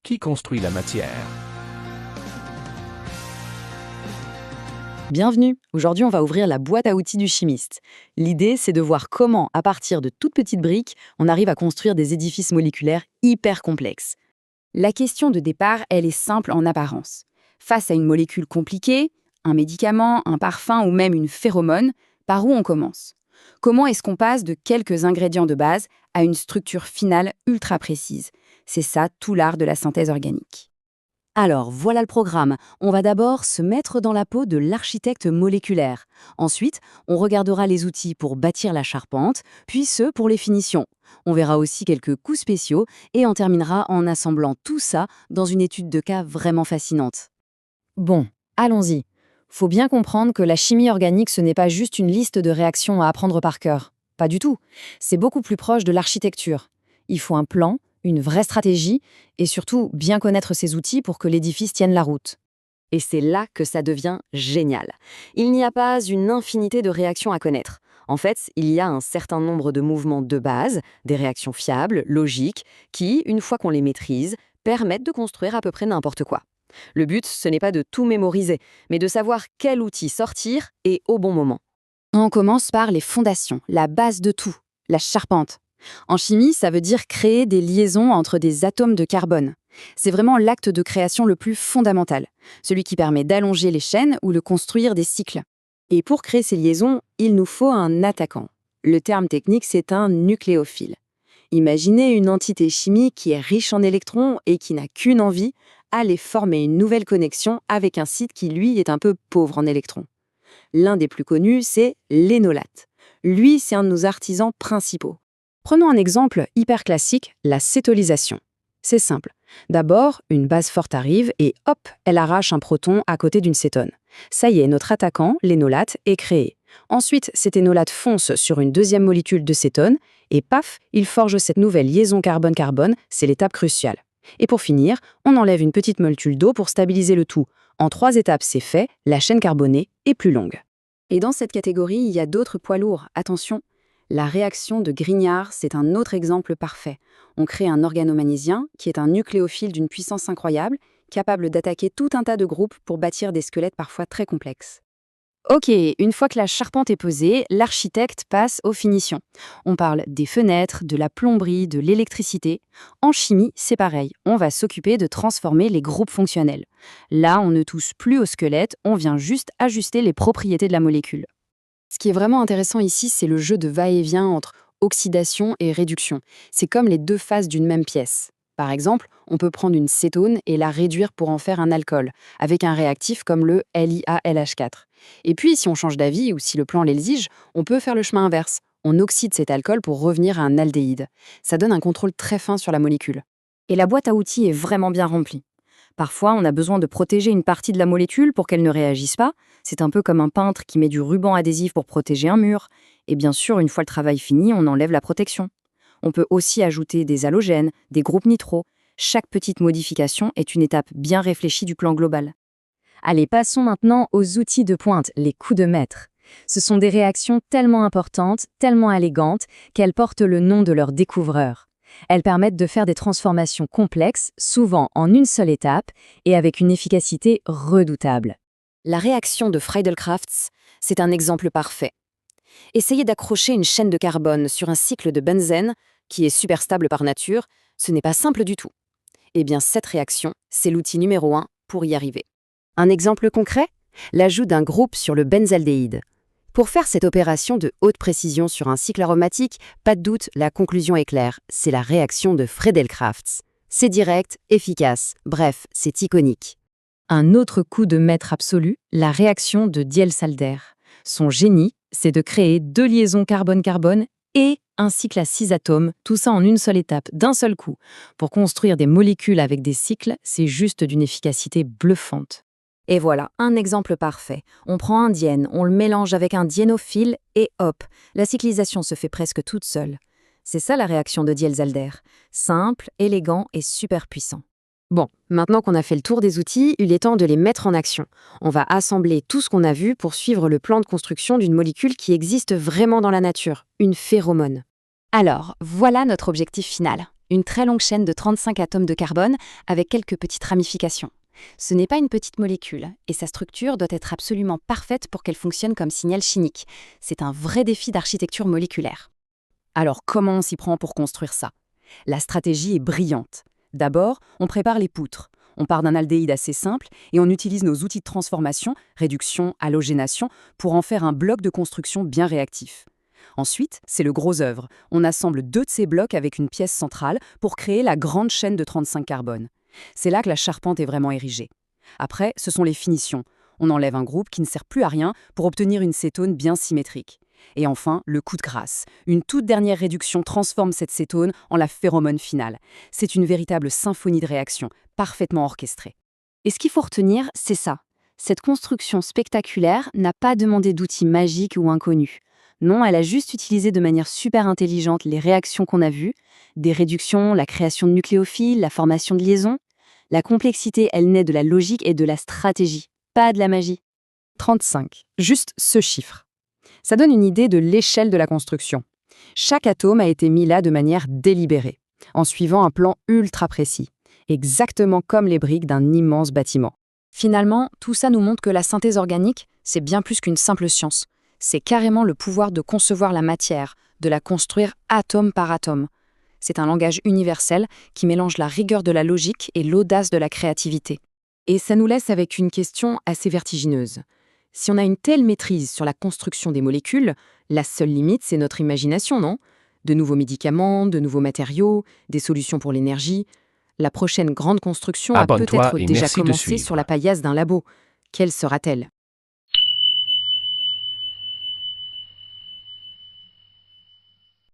Qui construit la matière? Bienvenue. Aujourd'hui, on va ouvrir la boîte à outils du chimiste. L'idée, c'est de voir comment, à partir de toutes petites briques, on arrive à construire des édifices moléculaires hyper complexes. La question de départ, elle est simple en apparence. Face à une molécule compliquée, un médicament, un parfum ou même une phéromone, par où on commence? Comment est-ce qu'on passe de quelques ingrédients de base à une structure finale ultra précise? C'est ça tout l'art de la synthèse organique. Alors, voilà le programme. On va d'abord se mettre dans la peau de l'architecte moléculaire. Ensuite, on regardera les outils pour bâtir la charpente, puis ceux pour les finitions. On verra aussi quelques coups spéciaux et on terminera en assemblant tout ça dans une étude de cas vraiment fascinante. Bon, allons-y. Faut bien comprendre que la chimie organique, ce n'est pas juste une liste de réactions à apprendre par cœur. Pas du tout. C'est beaucoup plus proche de l'architecture. Il faut un plan, une vraie stratégie et surtout bien connaître ses outils pour que l'édifice tienne la route. Et c'est là que ça devient génial. Il n'y a pas une infinité de réactions à connaître. En fait, il y a un certain nombre de mouvements de base, des réactions fiables, logiques, qui, une fois qu'on les maîtrise, permettent de construire à peu près n'importe quoi. Le but, ce n'est pas de tout mémoriser, mais de savoir quel outil sortir et au bon moment. On commence par les fondations, la base de tout, la charpente. En chimie, ça veut dire créer des liaisons entre des atomes de carbone. C'est vraiment l'acte de création le plus fondamental, celui qui permet d'allonger les chaînes ou de construire des cycles. Et pour créer ces liaisons, il nous faut un attaquant. Le terme technique, c'est un nucléophile. Imaginez une entité chimique qui est riche en électrons et qui n'a qu'une envie, aller former une nouvelle connexion avec un site qui, lui, est un peu pauvre en électrons. L'un des plus connus, c'est l'énolate. Lui, c'est un de nos artisans principaux. Prenons un exemple hyper classique, la cétolysation. C'est simple. D'abord, une base forte arrive et hop, elle arrache un proton à côté d'une cétone. Ça y est, notre attaquant, l'énolate, est créé. Ensuite, cet énolate fonce sur une deuxième molécule de cétone et paf, il forge cette nouvelle liaison carbone-carbone, c'est l'étape cruciale. Et pour finir, on enlève une petite molécule d'eau pour stabiliser le tout. En 3 étapes, c'est fait, la chaîne carbonée est plus longue. Et dans cette catégorie, il y a d'autres poids lourds. Attention! La réaction de Grignard, c'est un autre exemple parfait. On crée un organomagnésium, qui est un nucléophile d'une puissance incroyable, capable d'attaquer tout un tas de groupes pour bâtir des squelettes parfois très complexes. Ok, une fois que la charpente est posée, l'architecte passe aux finitions. On parle des fenêtres, de la plomberie, de l'électricité. En chimie, c'est pareil, on va s'occuper de transformer les groupes fonctionnels. Là, on ne touche plus au squelette, on vient juste ajuster les propriétés de la molécule. Ce qui est vraiment intéressant ici, c'est le jeu de va-et-vient entre oxydation et réduction. C'est comme les deux faces d'une même pièce. Par exemple, on peut prendre une cétone et la réduire pour en faire un alcool, avec un réactif comme le LiALH4. Et puis, si on change d'avis ou si le plan l'exige, on peut faire le chemin inverse. On oxyde cet alcool pour revenir à un aldéhyde. Ça donne un contrôle très fin sur la molécule. Et la boîte à outils est vraiment bien remplie. Parfois, on a besoin de protéger une partie de la molécule pour qu'elle ne réagisse pas. C'est un peu comme un peintre qui met du ruban adhésif pour protéger un mur. Et bien sûr, une fois le travail fini, on enlève la protection. On peut aussi ajouter des halogènes, des groupes nitro. Chaque petite modification est une étape bien réfléchie du plan global. Allez, passons maintenant aux outils de pointe, les coups de maître. Ce sont des réactions tellement importantes, tellement élégantes, qu'elles portent le nom de leur découvreur. Elles permettent de faire des transformations complexes, souvent en une seule étape, et avec une efficacité redoutable. La réaction de Friedel-Crafts, c'est un exemple parfait. Essayez d'accrocher une chaîne de carbone sur un cycle de benzène, qui est super stable par nature, ce n'est pas simple du tout. Eh bien, cette réaction, c'est l'outil numéro 1 pour y arriver. Un exemple concret? L'ajout d'un groupe sur le benzaldéhyde. Pour faire cette opération de haute précision sur un cycle aromatique, pas de doute, la conclusion est claire, c'est la réaction de Friedel-Crafts. C'est direct, efficace, bref, c'est iconique. Un autre coup de maître absolu, la réaction de Diels-Alder. Son génie, c'est de créer 2 liaisons carbone-carbone et un cycle à 6 atomes, tout ça en une seule étape, d'un seul coup. Pour construire des molécules avec des cycles, c'est juste d'une efficacité bluffante. Et voilà, un exemple parfait. On prend un diène, on le mélange avec un diénophile et hop, la cyclisation se fait presque toute seule. C'est ça la réaction de Diels-Alder. Simple, élégant et super puissant. Bon, maintenant qu'on a fait le tour des outils, il est temps de les mettre en action. On va assembler tout ce qu'on a vu pour suivre le plan de construction d'une molécule qui existe vraiment dans la nature, une phéromone. Alors, voilà notre objectif final. Une très longue chaîne de 35 atomes de carbone avec quelques petites ramifications. Ce n'est pas une petite molécule, et sa structure doit être absolument parfaite pour qu'elle fonctionne comme signal chimique. C'est un vrai défi d'architecture moléculaire. Alors comment on s'y prend pour construire ça? La stratégie est brillante. D'abord, on prépare les poutres. On part d'un aldéhyde assez simple et on utilise nos outils de transformation, réduction, halogénation, pour en faire un bloc de construction bien réactif. Ensuite, c'est le gros œuvre. On assemble 2 de ces blocs avec une pièce centrale pour créer la grande chaîne de 35 carbone. C'est là que la charpente est vraiment érigée. Après, ce sont les finitions. On enlève un groupe qui ne sert plus à rien pour obtenir une cétone bien symétrique. Et enfin, le coup de grâce. Une toute dernière réduction transforme cette cétone en la phéromone finale. C'est une véritable symphonie de réactions, parfaitement orchestrée. Et ce qu'il faut retenir, c'est ça. Cette construction spectaculaire n'a pas demandé d'outils magiques ou inconnus. Non, elle a juste utilisé de manière super intelligente les réactions qu'on a vues, des réductions, la création de nucléophiles, la formation de liaisons. La complexité, elle naît de la logique et de la stratégie, pas de la magie. 35. Juste ce chiffre. Ça donne une idée de l'échelle de la construction. Chaque atome a été mis là de manière délibérée, en suivant un plan ultra précis, exactement comme les briques d'un immense bâtiment. Finalement, tout ça nous montre que la synthèse organique, c'est bien plus qu'une simple science. C'est carrément le pouvoir de concevoir la matière, de la construire atome par atome. C'est un langage universel qui mélange la rigueur de la logique et l'audace de la créativité. Et ça nous laisse avec une question assez vertigineuse. Si on a une telle maîtrise sur la construction des molécules, la seule limite, c'est notre imagination, non? De nouveaux médicaments, de nouveaux matériaux, des solutions pour l'énergie. La prochaine grande construction a Abonne-toi peut-être et déjà merci de commencé sur suivre. la paillasse d'un labo. Quelle sera-t-elle?